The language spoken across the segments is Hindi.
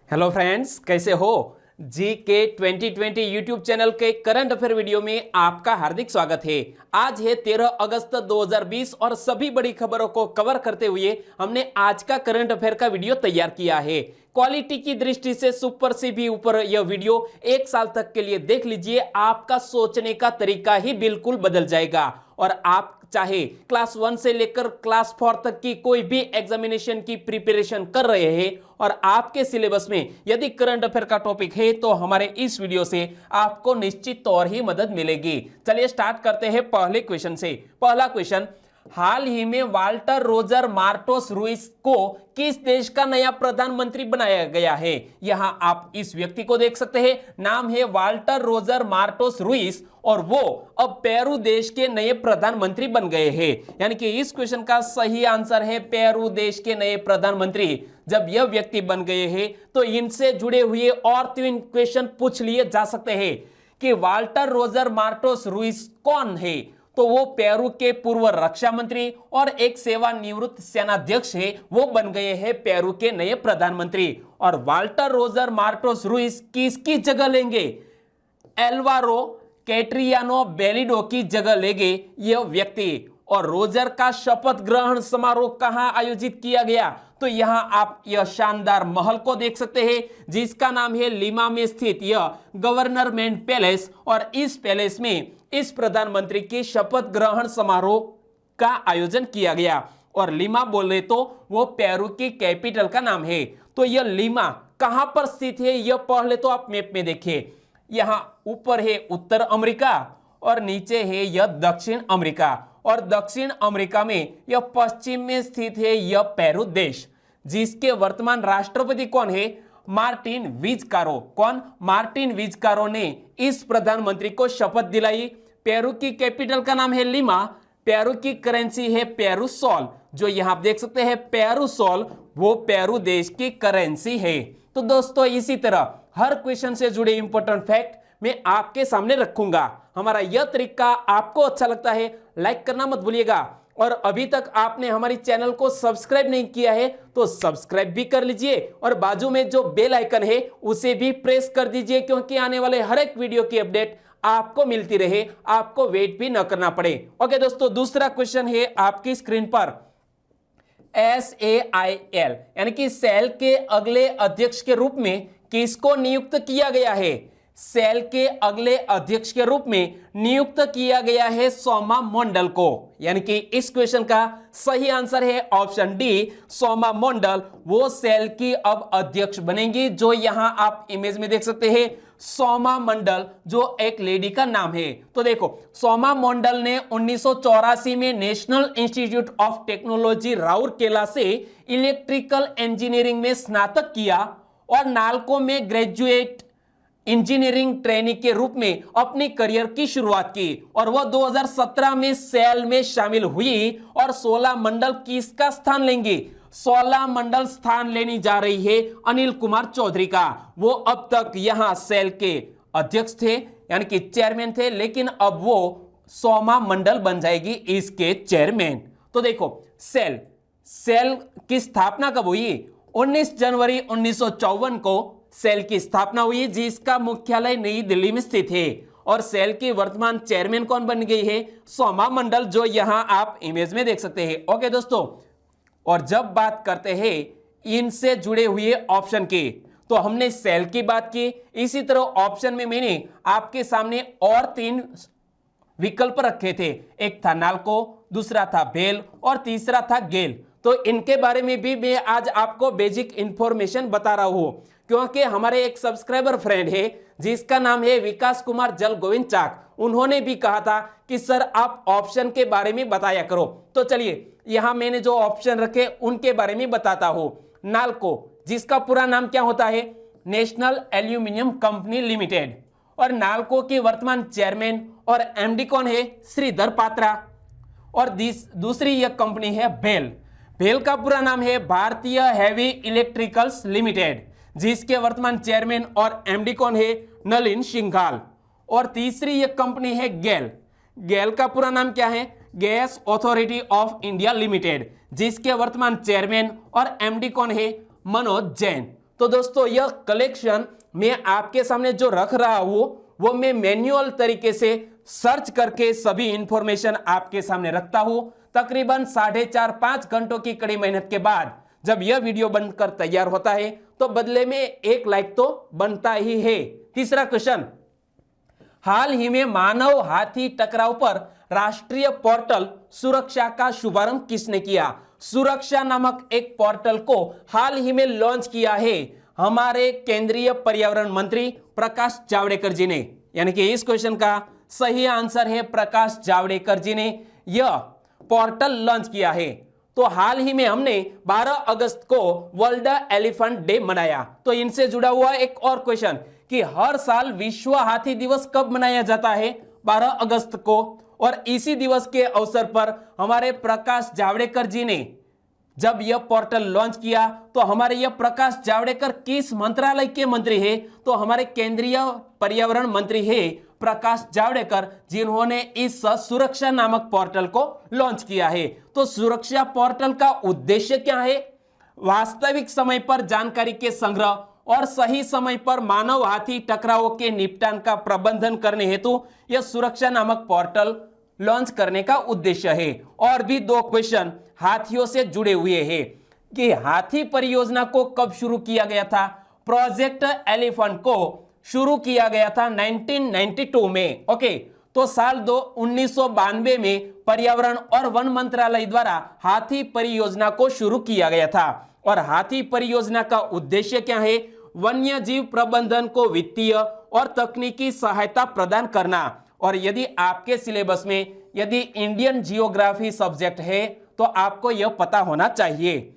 हेलो फ्रेंड्स, कैसे हो। जी के 2020 यूट्यूब चैनल के करंट अफेयर वीडियो में आपका हार्दिक स्वागत है। आज है 13 अगस्त 2020 और सभी बड़ी खबरों को कवर करते हुए हमने आज का करंट अफेयर का वीडियो तैयार किया है। क्वालिटी की दृष्टि से सुपर से भी ऊपर यह वीडियो एक साल तक के लिए देख लीजिए, आपका सोचने का तरीका ही बिल्कुल बदल जाएगा। और आप चाहे क्लास 1 से लेकर क्लास 4 तक की कोई भी एग्जामिनेशन की प्रिपरेशन कर रहे हैं और आपके सिलेबस में यदि करंट अफेयर का टॉपिक है तो हमारे इस वीडियो से आपको निश्चित तौर ही मदद मिलेगी। चलिए स्टार्ट करते हैं पहले क्वेश्चन से। पहला क्वेश्चन, हाल ही में वाल्टर रोजर मार्टोस रुइस को किस देश का नया प्रधानमंत्री बनाया गया है। यहां आप इस व्यक्ति को देख सकते हैं, नाम है वाल्टर रोजर मार्टोस रुइस और वो अब पेरू देश के नए प्रधानमंत्री बन गए हैं। यानी कि इस क्वेश्चन का सही आंसर है पेरू देश के नए प्रधानमंत्री। जब यह व्यक्ति बन गए हैं तो इनसे जुड़े हुए और 3 क्वेश्चन पूछ लिए जा सकते हैं कि वाल्टर रोजर मार्टोस रुइस कौन है। तो वो पेरू के पूर्व रक्षा मंत्री और एक सेवानिवृत्त सेनाध्यक्ष है, वो बन गए हैं पेरू के नए प्रधानमंत्री। और वाल्टर रोजर मार्टोस रुइस किसकी जगह लेंगे? एल्वारो कैट्रियानो बेलिडो की जगह लेंगे यह व्यक्ति। और रोजर का शपथ ग्रहण समारोह कहां आयोजित किया गया? तो यहां आप यह शानदार महल को देख सकते हैं जिसका नाम है लिमा में स्थित यह गवर्नरमेंट पैलेस। और इस पैलेस में इस प्रधानमंत्री के शपथ ग्रहण समारोह का आयोजन किया गया। और लिमा बोले तो वो पेरू की कैपिटल का नाम है। तो यह लिमा कहां पर स्थित है यह पहले तो आप मैप में देखिए। यहां ऊपर है उत्तर अमेरिका और नीचे है यह दक्षिण अमेरिका। और दक्षिण अमेरिका में यह पश्चिम में स्थित है यह पेरू देश, जिसके वर्तमान राष्ट्रपति कौन है? मार्टिन विजकारो। कौन? मार्टिन विजकारो ने इस प्रधानमंत्री को शपथ दिलाई। पेरू की कैपिटल का नाम है लिमा, पेरू की करेंसी है पेरू सोल। जो यहां आप देख सकते हैं पेरू सोल, वो पेरू देश की करेंसी है। तो दोस्तों इसी तरह हर क्वेश्चन से जुड़े इंपॉर्टेंट फैक्ट मैं आपके सामने रखूंगा। हमारा यह तरीका आपको अच्छा लगता है, लाइक करना मत भूलिएगा। और अभी तक आपने हमारी चैनल को सब्सक्राइब नहीं किया है तो सब्सक्राइब भी कर लीजिए और बाजू में जो बेल आइकन है उसे भी प्रेस कर दीजिए, क्योंकि आने वाले हर एक वीडियो की अपडेट आपको मिलती रहे, आपको वेट भी न करना पड़े। ओके दोस्तों, दूसरा क्वेश्चन है आपकी स्क्रीन पर। SAIL यानी कि सेल के अगले अध्यक्ष के रूप में किसको नियुक्त किया गया है? सेल के अगले अध्यक्ष के रूप में नियुक्त किया गया है सोमा मंडल को। यानी कि इस क्वेश्चन का सही आंसर है ऑप्शन डी, सोमा मंडल वो सेल की अब अध्यक्ष बनेंगी। जो यहां आप इमेज में देख सकते हैं सोमा मंडल, जो एक लेडी का नाम है। तो देखो, सोमा मंडल ने 1984 में national institute of technology Rourkela से इलेक्ट्रिकल इंजीनियरिंग में स्नातक किया और नालको में ग्रेजुएट इंजीनियरिंग ट्रेनी के रूप में अपनी करियर की शुरुआत की। और वह 2017 में सेल में शामिल हुई और 16 मंडल किसका स्थान लेंगे? 16 मंडल स्थान लेनी जा रही है अनिल कुमार चौधरी का। वो अब तक यहां सेल के अध्यक्ष थे यानी कि चेयरमैन थे, लेकिन अब वो सोमा मंडल बन जाएगी इसके चेयरमैन। तो देखो, सेल की स्थापना कब हुई? 19 जनवरी 1954 को सेल की स्थापना हुई, जिसका मुख्यालय नई दिल्ली में स्थित है। और सेल की वर्तमान चेयरमैन कौन बन गई है? सोमा मंडल, जो यहां आप इमेज में देख सकते हैं। ओके दोस्तों, और जब बात करते हैं इनसे जुड़े हुए ऑप्शन की, तो हमने सेल की बात की। इसी तरह ऑप्शन में मैंने आपके सामने और 3 विकल्प रखे थे। एक था नालको, दूसरा था बेल और तीसरा था गेल। तो इनके बारे में भी मैं आज आपको बेसिक इंफॉर्मेशन बता रहा हूं, क्योंकि हमारे एक सब्सक्राइबर फ्रेंड है जिसका नाम है विकास कुमार जल गोविंद चाक। उन्होंने भी कहा था कि सर आप ऑप्शन के बारे में बताया करो। तो चलिए, यहां मैंने जो ऑप्शन रखे उनके बारे में बताता हूं। नालको, जिसका पूरा नाम क्या होता है? National aluminium company limited. और नालको की वर्तमान चेयरमैन और एमडी कौन है? श्रीधर पात्रा। और दूसरी यह कंपनी है बेल। बेल का पूरा नाम है भारतीय हैवी इलेक्ट्रिकल्स लिमिटेड, जिसके वर्तमान चेयरमैन और एमडी कौन है? नलिन सिंघाल। और तीसरी यह कंपनी है गेल। गेल का पूरा नाम क्या है? Gas authority of India limited, जिसके वर्तमान चेयरमैन और एमडी कौन है? मनोज जैन। तो दोस्तों यह कलेक्शन मैं आपके सामने जो रख रहा हूं वो मैं मैन्युअल तरीके से सर्च करके सभी इंफॉर्मेशन आपके सामने रखता हूं। तकरीबन 4.5 घंटों की कड़ी मेहनत के बाद जब यह वीडियो बनकर तैयार होता है तो बदले में 1 लाइक तो बनता ही है। तीसरा क्वेश्चन, हाल ही में मानव हाथी टकराव पर राष्ट्रीय पोर्टल सुरक्षा का शुभारंभ किसने किया? सुरक्षा नामक एक पोर्टल को हाल ही में लॉन्च किया है हमारे केंद्रीय पर्यावरण मंत्री प्रकाश जावड़ेकर जी ने। यानी कि इस क्वेश्चन का सही आंसर है प्रकाश जावड़ेकर जी ने यह पोर्टल लॉन्च किया है। तो हाल ही में हमने 12 अगस्त को वर्ल्ड एलिफेंट डे मनाया। तो इनसे जुड़ा हुआ एक और क्वेश्चन कि हर साल विश्व हाथी दिवस कब मनाया जाता है? 12 अगस्त को। और इसी दिवस के अवसर पर हमारे प्रकाश जावड़ेकर जी ने जब यह पोर्टल लॉन्च किया तो हमारे यह प्रकाश जावड़ेकर किस मंत्रालय के मंत्री है? तो हमारे केंद्रीय पर्यावरण मंत्री है प्रकाश जावड़ेकर, जिन्होंने इस सुरक्षा नामक पोर्टल को लॉन्च किया है। तो सुरक्षा पोर्टल का उद्देश्य क्या है? वास्तविक समय पर जानकारी के संग्रह और सही समय पर मानव हाथी टकरावों के निपटान का प्रबंधन करने हेतु यह सुरक्षा नामक पोर्टल लॉन्च करने का उद्देश्य है। और भी 2 क्वेश्चन हाथियों से जुड़े हुए हैं कि हाथी परियोजना को कब शुरू किया गया था? प्रोजेक्ट एलिफेंट को शुरू किया गया था 1992 में। ओके, तो साल 1992 में पर्यावरण और वन मंत्रालय द्वारा हाथी परियोजना को शुरू किया गया था। और हाथी परियोजना का उद्देश्य क्या है? वन्य जीव प्रबंधन को वित्तीय और तकनीकी सहायता प्रदान करना। और यदि आपके सिलेबस में यदि इंडियन जियोग्राफी सब्जेक्ट है तो आपको यह पता होना चाहिए।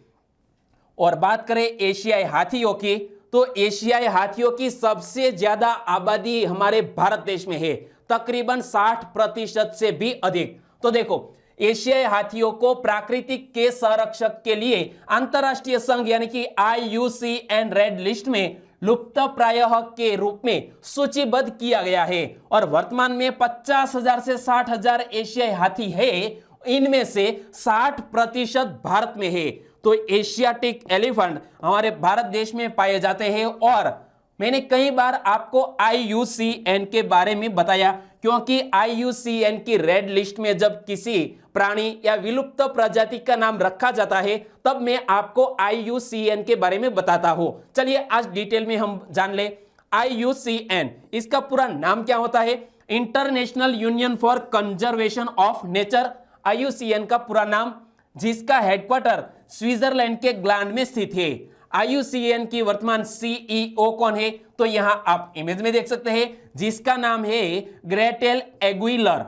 और बात करें एशियाई हाथियों की, तो एशियाई हाथियों की सबसे ज्यादा आबादी हमारे भारत देश में है, तकरीबन 60% से भी अधिक। तो देखो, एशियाई हाथियों को प्राकृतिक के संरक्षक के लिए अंतरराष्ट्रीय संघ यानी कि IUCN रेड लिस्ट में लुप्त प्रायः के रूप में सूचीबद्ध किया गया है। और वर्तमान में 50,000 से 60,000 एशियाई हाथी है, इनमें से 60% भारत में है। तो एशियाटिक एलिफेंट हमारे भारत देश में पाए जाते हैं। और मैंने कई बार आपको IUCN के बारे में बताया, क्योंकि IUCN की रेड लिस्ट में जब किसी प्राणी या विलुप्त प्रजाति का नाम रखा जाता है तब मैं आपको IUCN के बारे में बताता हूं। चलिए आज डिटेल में हम जान ले IUCN, इसका पूरा नाम क्या होता है? International union for conservation of nature. IUCN का पूरा नाम, जिसका हेडक्वार्टर स्विट्जरलैंड के ग्लांड में स्थित है। IUCN की वर्तमान CEO कौन है? तो यहां आप इमेज में देख सकते हैं, जिसका नाम है ग्रेटेल एग्विलर।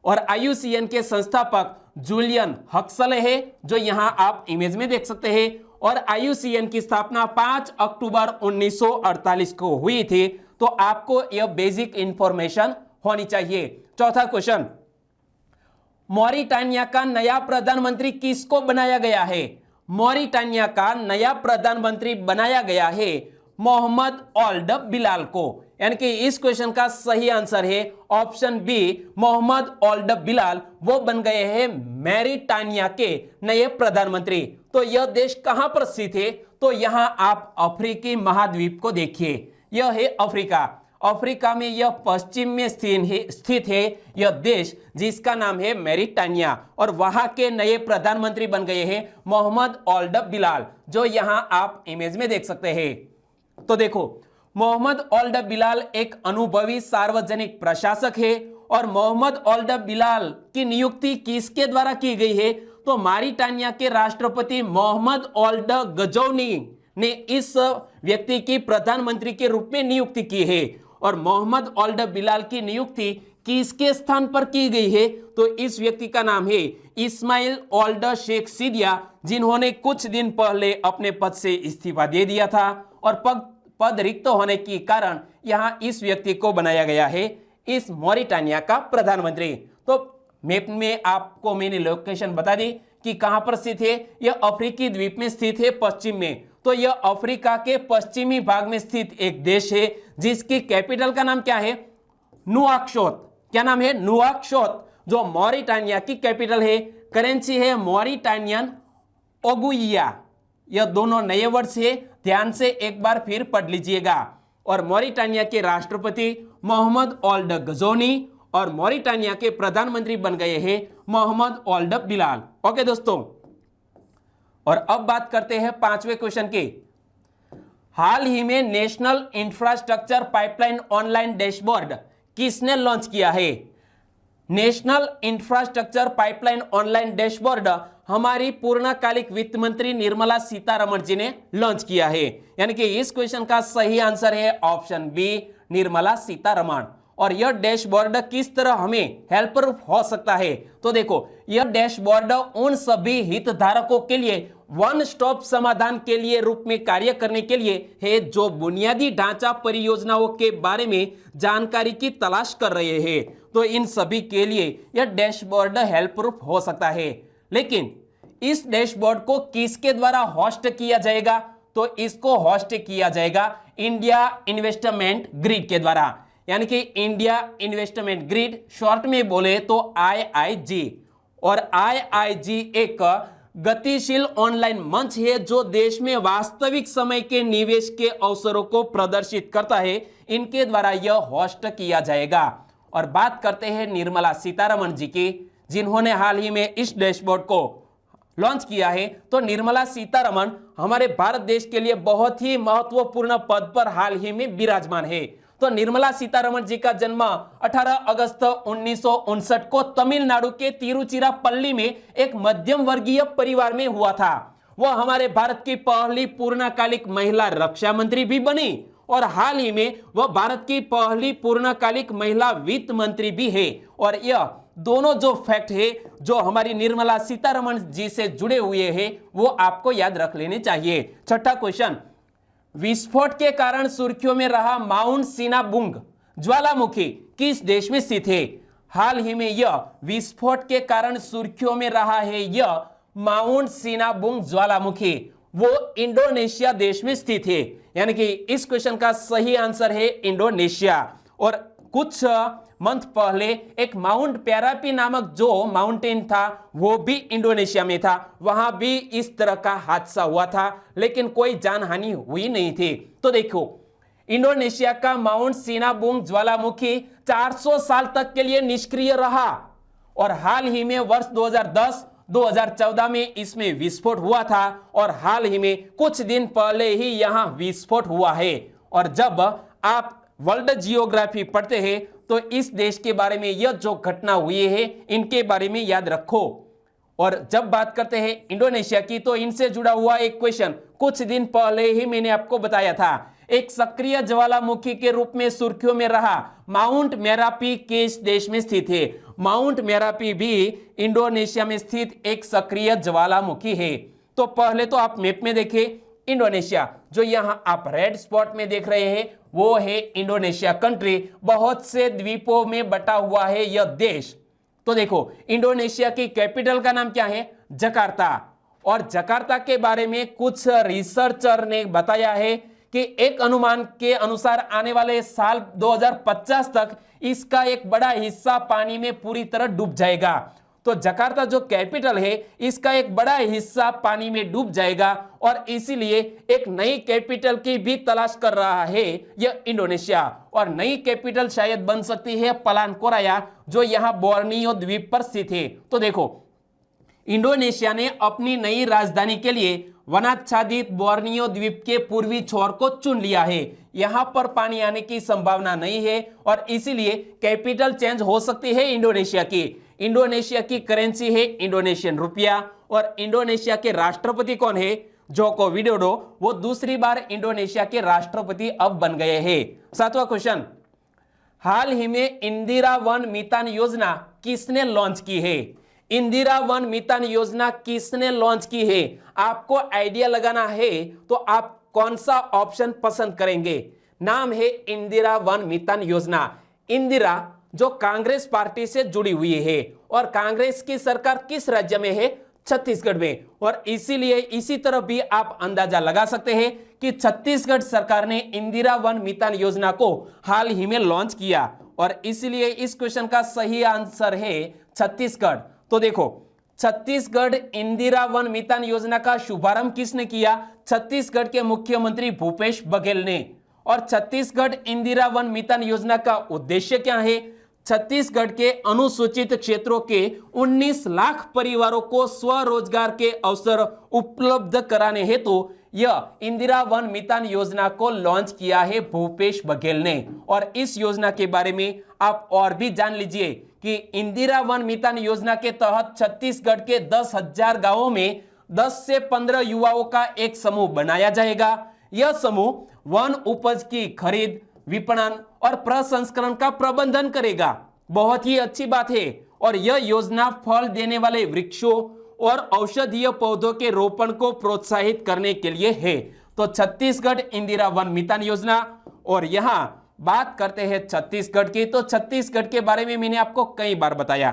और IUCN के संस्थापक जूलियन हक्सले है, जो यहां आप इमेज में देख सकते हैं। और IUCN की स्थापना 5 अक्टूबर 1948 को हुई थी। तो आपको यह बेसिक इंफॉर्मेशन होनी चाहिए। चौथा क्वेश्चन, मॉरिटानिया का नया प्रधानमंत्री किसको बनाया गया है? मॉरिटानिया का नया प्रधानमंत्री बनाया गया है मोहम्मद ओल्ड बिलाल को। यानी कि इस क्वेश्चन का सही आंसर है ऑप्शन बी, मोहम्मद ओल्ड बिलाल। वो बन गए हैं मॉरिटानिया के नए प्रधानमंत्री। तो यह देश कहां पर स्थित है? तो यहां आप अफ्रीकी महाद्वीप को देखिए, यह है अफ्रीका। अफ्रीका में यह पश्चिम में स्थित है यह देश, जिसका नाम है मॉरिटानिया। और वहां के नए प्रधानमंत्री बन गए हैं मोहम्मद ओल्ड बिलाल, जो यहां आप इमेज में देख सकते हैं। तो देखो, मोहम्मद ओल्ड बिलाल एक अनुभवी सार्वजनिक प्रशासक है। और मोहम्मद ओल्ड बिलाल की नियुक्ति किसके द्वारा की गई है? तो मॉरिटानिया के राष्ट्रपति मोहम्मद ओल्ड गजौनी ने इस व्यक्ति की प्रधानमंत्री के रूप में नियुक्ति की है। और मोहम्मद ओल्ड बिलाल की नियुक्ति किसके स्थान पर की गई है? तो इस व्यक्ति का नाम है इस्माइल ओल्ड शेख सिदिया, जिन्होंने कुछ दिन पहले अपने पद से इस्तीफा दे दिया था। और पद रिक्त होने के कारण यहां इस व्यक्ति को बनाया गया है इस मॉरिटानिया का प्रधानमंत्री। तो मैप में आपको मैंने लोकेशन बता दी कि कहां पर स्थित है। यह अफ्रीकी द्वीप में स्थित है, पश्चिम में। तो यह अफ्रीका के पश्चिमी भाग में स्थित एक देश है, जिसकी कैपिटल का नाम क्या है? नुआकशोत। क्या नाम है? नुआकशोत, जो मॉरिटानिया की कैपिटल है। करेंसी है मॉरिटानियन ओगुइया। यह दोनों नए वर्ड्स है, ध्यान से एक बार फिर पढ़ लीजिएगा। और मॉरिटानिया के राष्ट्रपति मोहम्मद ओल्ड गजोनी और मॉरिटानिया के प्रधानमंत्री बन गए हैं मोहम्मद ओल्ड बिलाल। ओके दोस्तों, और अब बात करते हैं 5वें क्वेश्चन की। हाल ही में national infrastructure pipeline online dashboard किसने लॉन्च किया है? National infrastructure pipeline online dashboard हमारी पूर्णकालिक वित्त मंत्री निर्मला सीतारमण जी ने लॉन्च किया है। यानी कि इस क्वेश्चन का सही आंसर है ऑप्शन बी, निर्मला सीतारमण। और यह डैशबोर्ड किस तरह हमें हेल्पफुल हो सकता है? तो देखो, यह डैशबोर्ड उन सभी हितधारकों के लिए वन स्टॉप समाधान के लिए रूप में कार्य करने के लिए है जो बुनियादी ढांचा परियोजनाओं के बारे में जानकारी की तलाश कर रहे हैं। तो इन सभी के लिए यह डैशबोर्ड हेल्पफुल हो सकता है। लेकिन इस डैशबोर्ड को किसके द्वारा होस्ट किया जाएगा? तो इसको होस्ट किया जाएगा इंडिया इन्वेस्टमेंट ग्रिड के द्वारा, यानी कि इंडिया इन्वेस्टमेंट ग्रिड, शॉर्ट में बोले तो IIG। और IIG एक गतिशील ऑनलाइन मंच है जो देश में वास्तविक समय के निवेश के अवसरों को प्रदर्शित करता है। इनके द्वारा यह होस्ट किया जाएगा। और बात करते हैं निर्मला सीतारमण जी की, जिन्होंने हाल ही में इस डैशबोर्ड को लॉन्च किया है। तो निर्मला सीतारमण हमारे भारत देश के लिए बहुत ही महत्वपूर्ण पद पर हाल ही में विराजमान है। तो निर्मला सीतारमण जी का जन्म 18 अगस्त 1959 को तमिलनाडु के तिरुचिरापल्ली में एक मध्यम वर्गीय परिवार में हुआ था। वह हमारे भारत की पहली पूर्णकालिक महिला रक्षा मंत्री भी बनी और हाल ही में वह भारत की पहली पूर्णकालिक महिला वित्त मंत्री भी है। और यह दोनों जो फैक्ट है जो हमारी निर्मला सीतारमण जी से जुड़े हुए हैं वो आपको याद रख लेने चाहिए। छठा क्वेश्चन, विस्फोट के कारण सुर्खियों में रहा माउंट सिनाबुंग ज्वालामुखी किस देश में स्थित है? हाल ही में यह विस्फोट के कारण सुर्खियों में रहा है यह माउंट सिनाबुंग ज्वालामुखी, वो इंडोनेशिया देश में स्थित है। यानी कि इस क्वेश्चन का सही आंसर है इंडोनेशिया। और कुछ मंथ पहले एक माउंट प्यारापी नामक जो माउंटेन था वो भी इंडोनेशिया में था, वहां भी इस तरह का हादसा हुआ था, लेकिन कोई जानहानि हुई नहीं थी। तो देखो, इंडोनेशिया का माउंट सिनाबुंग ज्वालामुखी 400 साल तक के लिए निष्क्रिय रहा और हाल ही में वर्ष 2010-2014 में इसमें विस्फोट हुआ था और हाल ही में कुछ दिन पहले ही यहां विस्फोट हुआ है। और जब आप वर्ल्ड जियोग्राफी पढ़ते हैं तो इस देश के बारे में यह जो घटना हुई है इनके बारे में याद रखो। और जब बात करते हैं इंडोनेशिया की तो इनसे जुड़ा हुआ एक क्वेश्चन कुछ दिन पहले ही मैंने आपको बताया था। एक सक्रिय ज्वालामुखी के रूप में सुर्खियों में रहा माउंट मेरापी किस देश में स्थित है? माउंट मेरापी भी इंडोनेशिया में स्थित एक सक्रिय ज्वालामुखी है। तो पहले तो आप मैप में देखें, इंडोनेशिया जो यहां आप रेड स्पॉट में देख रहे हैं वो है इंडोनेशिया कंट्री, बहुत से द्वीपों में बटा हुआ है यह देश। तो देखो, इंडोनेशिया की कैपिटल का नाम क्या है? जकार्ता। और जकार्ता के बारे में कुछ रिसर्चर ने बताया है कि एक अनुमान के अनुसार आने वाले साल 2050 तक इसका एक बड़ा हिस्सा पानी में पूरी तरह डूब जाएगा। तो जकार्ता जो कैपिटल है इसका एक बड़ा हिस्सा पानी में डूब जाएगा और इसीलिए एक नई कैपिटल की भी तलाश कर रहा है यह इंडोनेशिया। और नई कैपिटल शायद बन सकती है पलानकोराया जो यहां बोर्नियो द्वीप पर स्थित है। तो देखो, इंडोनेशिया ने अपनी नई राजधानी के लिए वनाच्छादित बोर्नियो द्वीप के पूर्वी छोर को चुन लिया है। यहां पर पानी आने की संभावना नहीं है और इसीलिए कैपिटल चेंज हो सकती है इंडोनेशिया की। इंडोनेशिया की करेंसी है इंडोनेशियन रुपया और इंडोनेशिया के राष्ट्रपति कौन है? जोको विडोडो, वो दूसरी बार इंडोनेशिया के राष्ट्रपति अब बन गए हैं। 7वां क्वेश्चन, हाल ही में इंदिरा वन मितान योजना किसने लॉन्च की है? इंदिरा वन मितान योजना किसने लॉन्च की है? आपको आइडिया लगाना है तो आप कौन सा ऑप्शन पसंद करेंगे? नाम है इंदिरा वन मितान योजना। इंदिरा जो कांग्रेस पार्टी से जुड़ी हुई है और कांग्रेस की सरकार किस राज्य में है? छत्तीसगढ़ में। और इसीलिए इसी तरह भी आप अंदाजा लगा सकते हैं कि छत्तीसगढ़ सरकार ने इंदिरा वन मितान योजना को हाल ही में लॉन्च किया और इसीलिए इस क्वेश्चन का सही आंसर है छत्तीसगढ़। तो देखो, छत्तीसगढ़ इंदिरा वन मितान योजना का शुभारंभ किसने किया? छत्तीसगढ़ के मुख्यमंत्री भूपेश बघेल ने। और छत्तीसगढ़ इंदिरा वन मितान योजना का उद्देश्य क्या है? छत्तीसगढ़ के अनुसूचित क्षेत्रों के 19 लाख परिवारों को स्वरोजगार के अवसर उपलब्ध कराने हेतु यह इंदिरा वन मितान योजना को लॉन्च किया है भूपेश बघेल ने। और इस योजना के बारे में आप और भी जान लीजिए कि इंदिरा वन मितान योजना के तहत छत्तीसगढ़ के 10,000 गांवों में 10 से 15 युवाओं का एक समूह बनाया जाएगा। यह समूह वन उपज की खरीद, विपणन और प्रसंस्करण का प्रबंधन करेगा। बहुत ही अच्छी बात है। और यह योजना फल देने वाले वृक्षों और औषधीय पौधों के रोपण को प्रोत्साहित करने के लिए है। तो छत्तीसगढ़ इंदिरा वन मितान योजना। और यहां बात करते हैं छत्तीसगढ़ की, तो छत्तीसगढ़ के बारे में मैंने आपको कई बार बताया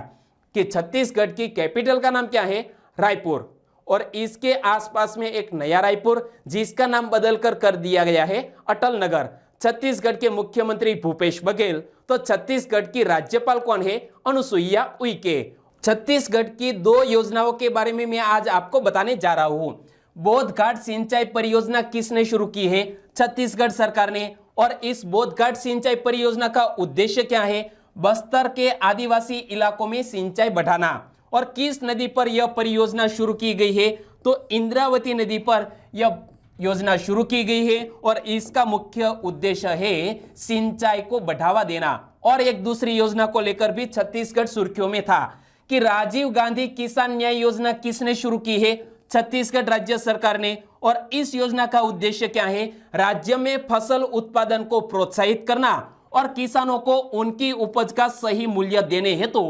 कि छत्तीसगढ़ की कैपिटल का नाम क्या है? रायपुर। और इसके आसपास में एक नया रायपुर जिसका नाम बदलकर कर दिया गया है अटल नगर। छत्तीसगढ़ के मुख्यमंत्री भूपेश बघेल। तो छत्तीसगढ़ की राज्यपाल कौन है? अनुसुईया उइके। छत्तीसगढ़ की 2 योजनाओं के बारे में मैं आज आपको बताने जा रहा हूं। बोधघाट सिंचाई परियोजना किसने शुरू की है? छत्तीसगढ़ सरकार ने। और इस बोधघाट सिंचाई परियोजना का उद्देश्य क्या है? बस्तर के आदिवासी इलाकों में सिंचाई बढ़ाना। और किस नदी पर यह परियोजना शुरू की गई है? तो इंद्रावती नदी पर यह योजना शुरू की गई है। और इसका मुख्य उद्देश्य है सिंचाई को बढ़ावा देना। और एक दूसरी योजना को लेकर भी छत्तीसगढ़ सुर्खियों में था कि राजीव गांधी किसान न्याय योजना किसने शुरू की है? छत्तीसगढ़ राज्य सरकार ने। और इस योजना का उद्देश्य क्या है? राज्य में फसल उत्पादन को प्रोत्साहित करना और किसानों को उनकी उपज का सही मूल्य देने हेतु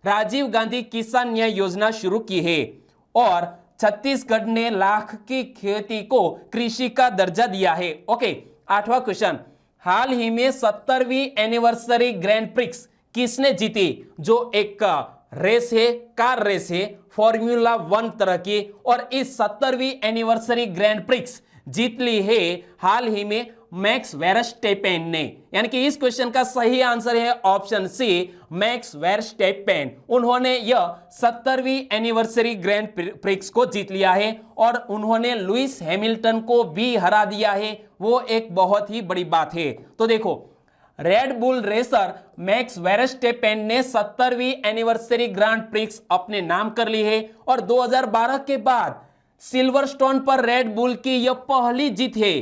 राजीव गांधी किसान न्याय योजना शुरू की है। और छत्तीसगढ़ ने लाख की खेती को कृषि का दर्जा दिया है। ओके, 8वां क्वेश्चन, हाल ही में 70वीं एनिवर्सरी ग्रैंड प्रिक्स किसने जीती? जो एक रेस है, कार रेस है, फॉर्मूला 1 तरह की। और इस 70वीं एनिवर्सरी ग्रैंड प्रिक्स जीत ली है हाल ही में मैक्स वेरस्टेपेन ने। यानी कि इस क्वेश्चन का सही आंसर है ऑप्शन सी, मैक्स वेरस्टेपेन। उन्होंने यह 70वीं एनिवर्सरी ग्रैंड प्रिक्स को जीत लिया है। और उन्होंने लुइस हैमिल्टन को भी हरा दिया है। वो एक बहुत ही बड़ी बात है। तो देखो, रेड बुल रेसर मैक्स वेरस्टेपेन ने 70वीं एनिवर्सरी ग्रैंड प्रिक्स अपने नाम कर ली है। और 2012 के बाद सिल्वरस्टोन पर रेड बुल की यह पहली जीत है।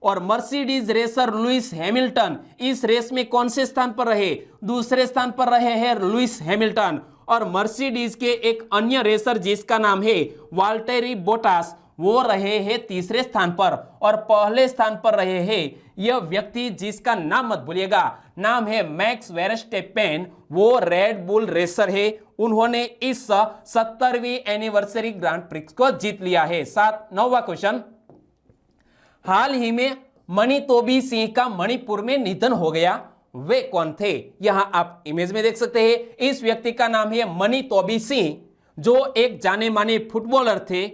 और मर्सिडीज रेसर लुइस हैमिल्टन इस रेस में कौन से स्थान पर रहे? दूसरे स्थान पर रहे हैं लुइस हैमिल्टन। और मर्सिडीज के एक अन्य रेसर जिसका नाम है वाल्टेरी बोटास, वो रहे हैं तीसरे स्थान पर। और पहले स्थान पर रहे हैं यह व्यक्ति जिसका नाम मत भूलिएगा, नाम है मैक्स वेरस्टेपेन। वो रेड बुल रेसर है। उन्होंने इस 70वीं एनिवर्सरी ग्रैंड प्रिक्स को जीत लिया है। 9वां क्वेश्चन, हाल ही में मणि तोबी सिंह का मणिपुर में निधन हो गया, वे कौन थे? यहां आप इमेज में देख सकते हैं। इस व्यक्ति का नाम है मणि तोबी सिंह, जो एक जाने माने फुटबॉलर थे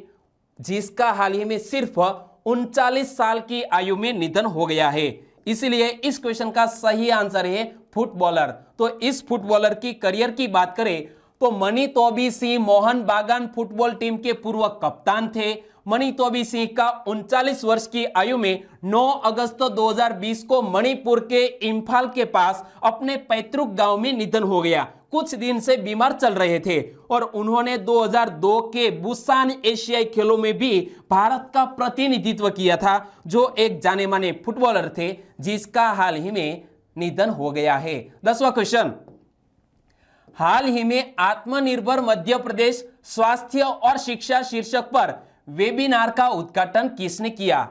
जिसका हाल ही में सिर्फ 39 साल की आयु में निधन हो गया है। इसलिए इस क्वेश्चन का सही आंसर है फुटबॉलर। तो इस फुटबॉलर की करियर की बात करें तो मणि तोबी सिंह मोहन बागान फुटबॉल टीम के पूर्व कप्तान थे। मणि तोबी सिंह का 39 वर्ष की आयु में 9 अगस्त 2020 को मणिपुर के इंफाल के पास अपने पैतृक गांव में निधन हो गया। कुछ दिन से बीमार चल रहे थे। और उन्होंने 2002 के बुसान एशियाई खेलों में भी भारत का प्रतिनिधित्व किया था, जो एक जाने माने फुटबॉलर थे जिसका हाल ही में निधन हो गया है। 10वां क्वेश्चन, हाल ही में आत्मनिर्भर मध्य प्रदेश स्वास्थ्य और शिक्षा शीर्षक पर वेबिनार का उद्घाटन किसने किया?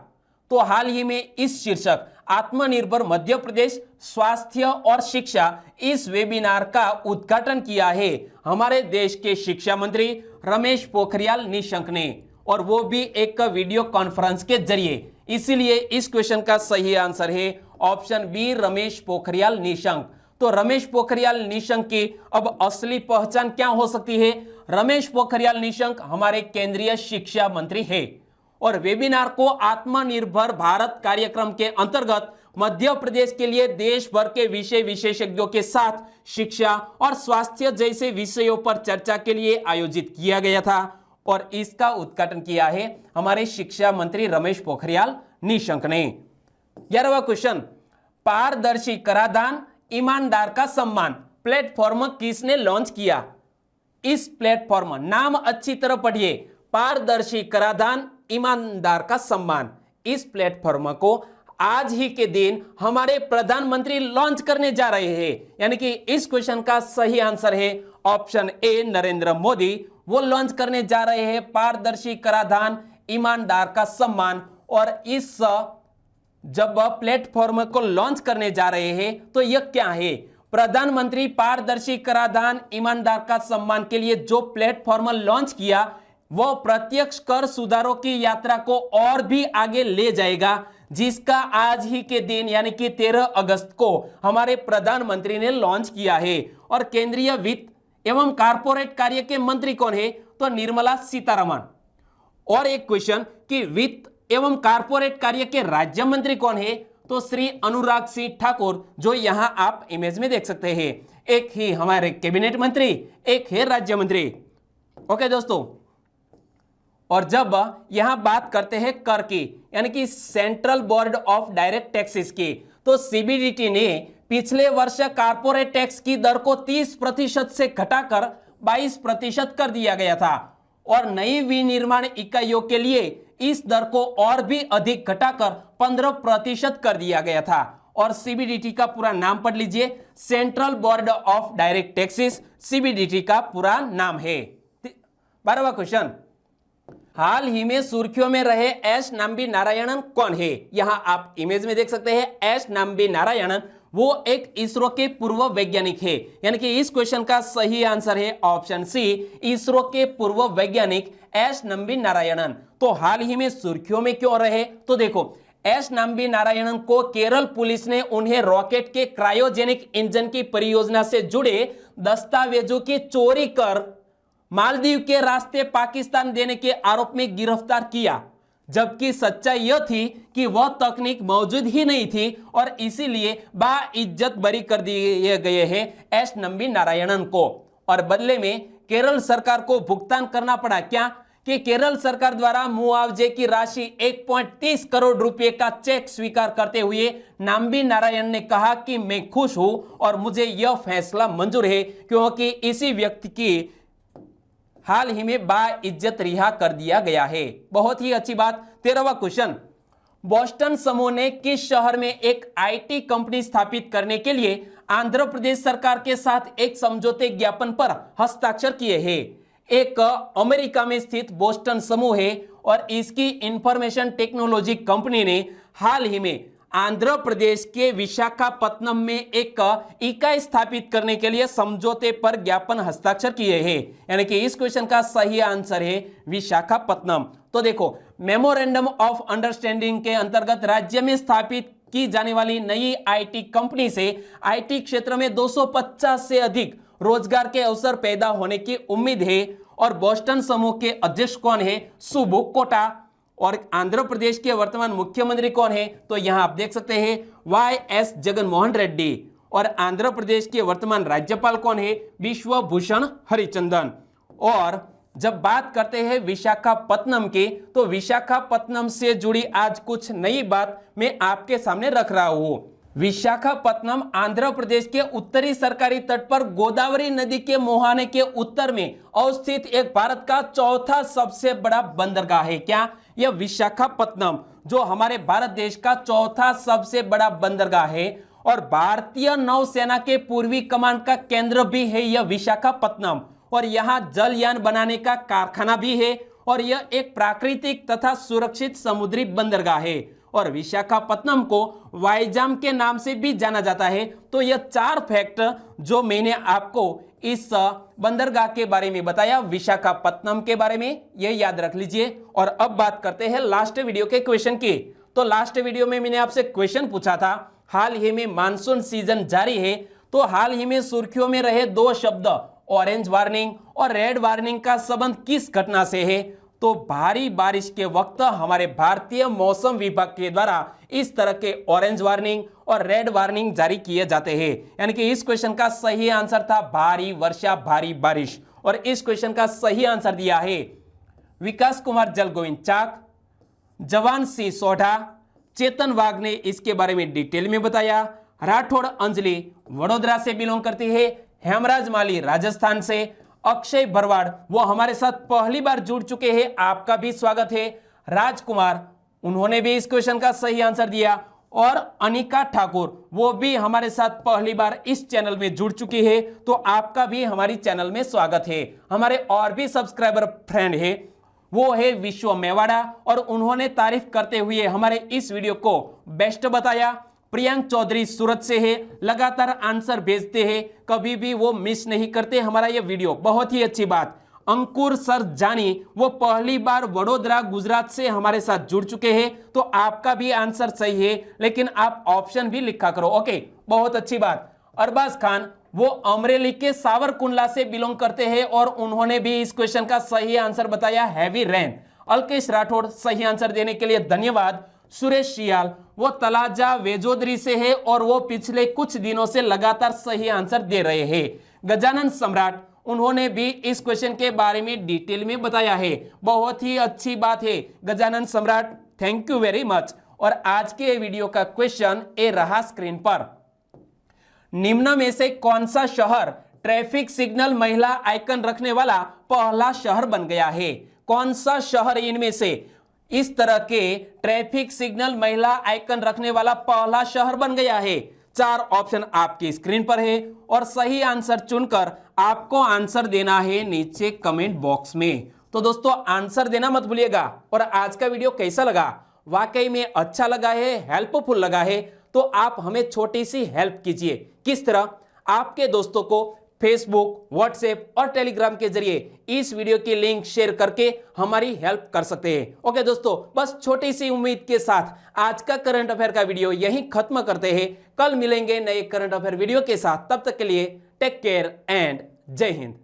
तो हाल ही में इस शीर्षक आत्मनिर्भर मध्य प्रदेश स्वास्थ्य और शिक्षा, इस वेबिनार का उद्घाटन किया है हमारे देश के शिक्षा मंत्री रमेश पोखरियाल निशंक ने। और वो भी एक वीडियो कॉन्फ्रेंस के जरिए। इसीलिए इस क्वेश्चन का सही आंसर है ऑप्शन बी, रमेश पोखरियाल निशंक। तो रमेश पोखरियाल निशंक की अब असली पहचान क्या हो सकती है? रमेश पोखरियाल निशंक हमारे केंद्रीय शिक्षा मंत्री है। और वेबिनार को आत्मनिर्भर भारत कार्यक्रम के अंतर्गत मध्य प्रदेश के लिए देश भर के विषय विशेषज्ञों के साथ शिक्षा और स्वास्थ्य जैसे विषयों पर चर्चा के लिए आयोजित किया गया था और इसका उद्घाटन किया है हमारे शिक्षा मंत्री रमेश पोखरियाल निशंक ने। 11वां क्वेश्चन, पारदर्शी कराधान ईमानदार का सम्मान प्लेटफॉर्म किसने लॉन्च किया? इस प्लेटफॉर्म, नाम अच्छी तरह पढ़िए, पारदर्शी कराधान ईमानदार का सम्मान, इस प्लेटफॉर्म को आज ही के दिन हमारे प्रधानमंत्री लॉन्च करने जा रहे हैं। यानी कि इस क्वेश्चन का सही आंसर है ऑप्शन ए, नरेंद्र मोदी वो लॉन्च करने जा रहे हैं पारदर्शी कराधान ईमानदार का सम्मान। और इस जब प्लेटफॉर्म को लॉन्च करने जा रहे हैं तो यह क्या है? प्रधानमंत्री पारदर्शी कराधान ईमानदार का सम्मान के लिए जो प्लेटफॉर्म लॉन्च किया वो प्रत्यक्ष कर सुधारों की यात्रा को और भी आगे ले जाएगा, जिसका आज ही के दिन यानी कि 13 अगस्त को हमारे प्रधानमंत्री ने लॉन्च किया है। और केंद्रीय वित्त एवं कारपोरेट कार्य के मंत्री कौन है? तो निर्मला सीतारमण। और एक क्वेश्चन कि वित्त एवं कारपोरेट कार्य के राज्य मंत्री कौन है? तो श्री अनुराग सिंह ठाकुर, जो यहां आप इमेज में देख सकते हैं। एक ही हमारे कैबिनेट मंत्री, एक है राज्य मंत्री। ओके दोस्तों, और जब यहां बात करते हैं कर की यानी कि central board of direct taxes की, तो सीबीडीटी ने पिछले वर्ष कारपोरेट टैक्स की दर को 30% से घटाकर 22% कर दिया गया था और नई विनिर्माण इकाइयों के लिए इस दर को और भी अधिक घटाकर 15% कर दिया गया था। और सीबीडीटी का पूरा नाम पढ़ लीजिए, central board of direct taxes CBDT का पूरा नाम है। 12वां क्वेश्चन, हाल ही में सुर्खियों में रहे एस नाम्बी नारायणन कौन है? यहां आप इमेज में देख सकते हैं एस नाम्बी नारायणन वो एक इसरो के पूर्व वैज्ञानिक है। यानी कि इस क्वेश्चन का सही आंसर है ऑप्शन सी, इसरो के पूर्व वैज्ञानिक एस नाम्बी नारायणन। तो हाल ही में सुर्खियों में क्यों रहे? तो देखो, एस नाम्बी नारायणन को केरल पुलिस ने उन्हें रॉकेट के क्रायोजेनिक इंजन की परियोजना से जुड़े दस्तावेजों की चोरी कर मालदीव के रास्ते पाकिस्तान देने के आरोप में गिरफ्तार किया, जबकि सच्चाई यह थी कि वह तकनीक मौजूद ही नहीं थी और इसीलिए बाइज्जत बरी कर दिए गए हैं एस नम्बी नारायणन को। और बदले में केरल सरकार को भुगतान करना पड़ा क्या? कि केरल सरकार द्वारा मुआवजे की राशि 1.30 करोड़ रुपए का चेक स्वीकार करते हुए नाम्बी नारायण ने कहा कि मैं खुश हूं और मुझे यह फैसला मंजूर है क्योंकि इसी व्यक्ति की हाल ही में बाइज्जत रिहा कर दिया गया है। बहुत ही अच्छी बात। 13वां क्वेश्चन, बोस्टन समूह ने किस शहर में एक आईटी कंपनी स्थापित करने के लिए आंध्र प्रदेश सरकार के साथ एक समझौते ज्ञापन पर हस्ताक्षर किए हैं? एक अमेरिका में स्थित बोस्टन समूह है और इसकी इंफॉर्मेशन टेक्नोलॉजी कंपनी ने हाल ही में आंध्र प्रदेश के विशाखापत्तनम में एक इकाई स्थापित करने के लिए समझौते पर ज्ञापन हस्ताक्षर किए हैं। यानी कि इस क्वेश्चन का सही आंसर है विशाखापत्तनम। तो देखो, मेमोरेंडम ऑफ अंडरस्टैंडिंग के अंतर्गत राज्य में स्थापित की जाने वाली नई आईटी कंपनी से आईटी क्षेत्र में 250 से अधिक रोजगार के अवसर पैदा होने की उम्मीद है। और बोस्टन समूह के अध्यक्ष कौन है? सुबु कोटा। और आंध्र प्रदेश के वर्तमान मुख्यमंत्री कौन है? तो यहां आप देख सकते हैं वाई.एस. जगनमोहन रेड्डी। और आंध्र प्रदेश के वर्तमान राज्यपाल कौन है? विश्वभूषण हरिचंदन। और जब बात करते हैं विशाखापत्तनम की, तो विशाखापत्तनम से जुड़ी आज कुछ नई बात मैं आपके सामने रख रहा हूं। विशाखापत्तनम आंध्र प्रदेश के उत्तरी सरकारी तट पर गोदावरी नदी के मुहाने के उत्तर में अवस्थित एक भारत का चौथा सबसे बड़ा बंदरगाह है। क्या? यह विशाखापत्तनम जो हमारे भारत देश का चौथा सबसे बड़ा बंदरगाह है और भारतीय नौसेना के पूर्वी कमान का केंद्र भी है यह विशाखापत्तनम। और यहां जलयान बनाने का कारखाना भी है और यह एक प्राकृतिक तथा सुरक्षित समुद्री बंदरगाह है। और विशाखापत्तनम को वाईजाम के नाम से भी जाना जाता है। तो यह 4 फैक्ट जो मैंने आपको इस बंदरगाह के बारे में बताया, विशाखापत्तनम के बारे में, यह याद रख लीजिए। और अब बात करते हैं लास्ट वीडियो के क्वेश्चन की। तो लास्ट वीडियो में मैंने आपसे क्वेश्चन पूछा था, हाल ही में मानसून सीजन जारी है, तो हाल ही में सुर्खियों में रहे 2 शब्द ऑरेंज वार्निंग और रेड वार्निंग का संबंध किस घटना से है? तो भारी बारिश के वक्त हमारे भारतीय मौसम विभाग के द्वारा इस तरह के ऑरेंज वार्निंग और रेड वार्निंग जारी किए जाते हैं। यानी कि इस क्वेश्चन का सही आंसर था भारी वर्षा भारी बारिश, और इस क्वेश्चन का सही आंसर दिया है विकास कुमार जलगोविंद चाक, जवान सिंह सोढ़ा, चेतन वाघ ने इसके बारे में डिटेल में बताया। राठौड़ अंजलि वडोदरा से बिलोंग करती है, हेमराज माली राजस्थान से, अक्षय भरवाड़ वो हमारे साथ पहली बार जुड़ चुके हैं, आपका भी स्वागत है। राजकुमार उन्होंने भी इस क्वेश्चन का सही आंसर दिया, और अनिका ठाकुर वो भी हमारे साथ पहली बार इस चैनल में जुड़ चुकी है, तो आपका भी हमारी चैनल में स्वागत है। हमारे और भी सब्सक्राइबर फ्रेंड है, वो है विश्व मेवाड़ा, और उन्होंने तारीफ करते हुए हमारे इस वीडियो को बेस्ट बताया। प्रियंक चौधरी सूरत से है, लगातार आंसर भेजते हैं, कभी भी वो मिस नहीं करते हमारा ये वीडियो, बहुत ही अच्छी बात। अंकुर सर जानी वो पहली बार वडोदरा गुजरात से हमारे साथ जुड़ चुके हैं, तो आपका भी आंसर सही है, लेकिन आप ऑप्शन भी लिखा करो। ओके, बहुत अच्छी बात। अरबाज खान वो अमरेली के सावरकुंडला से बिलोंग करते हैं, और उन्होंने भी इस क्वेश्चन का सही आंसर बताया हैवी रेन। अल्केश राठौड़ सही आंसर देने के लिए धन्यवाद। सुरेश सियाल वो तलाजा वेजोदरी से है, और वो पिछले कुछ दिनों से लगातार सही आंसर दे रहे हैं। गजानन सम्राट उन्होंने भी इस क्वेश्चन के बारे में डिटेल में बताया है, बहुत ही अच्छी बात है गजानन सम्राट, थैंक यू वेरी मच। और आज के वीडियो का क्वेश्चन ए रहा स्क्रीन पर, निम्न में से कौन सा शहर ट्रैफिक सिग्नल महिला आइकन रखने वाला पहला शहर बन गया है? कौन सा शहर इनमें से इस तरह के ट्रैफिक सिग्नल महिला आइकन रखने वाला पहला शहर बन गया है? 4 ऑप्शन आपकी स्क्रीन पर है, और सही आंसर चुनकर आपको आंसर देना है नीचे कमेंट बॉक्स में। तो दोस्तों आंसर देना मत भूलिएगा। और आज का वीडियो कैसा लगा? वाकई में अच्छा लगा है, हेल्पफुल लगा है, तो आप हमें छोटी सी हेल्प कीजिए। किस तरह? आपके दोस्तों को फेसबुक, व्हाट्सएप और टेलीग्राम के जरिए इस वीडियो की लिंक शेयर करके हमारी हेल्प कर सकते हैं। ओके दोस्तों, बस छोटी सी उम्मीद के साथ आज का करंट अफेयर का वीडियो यहीं खत्म करते हैं। कल मिलेंगे नए करंट अफेयर वीडियो के साथ, तब तक के लिए टेक केयर एंड जय हिंद।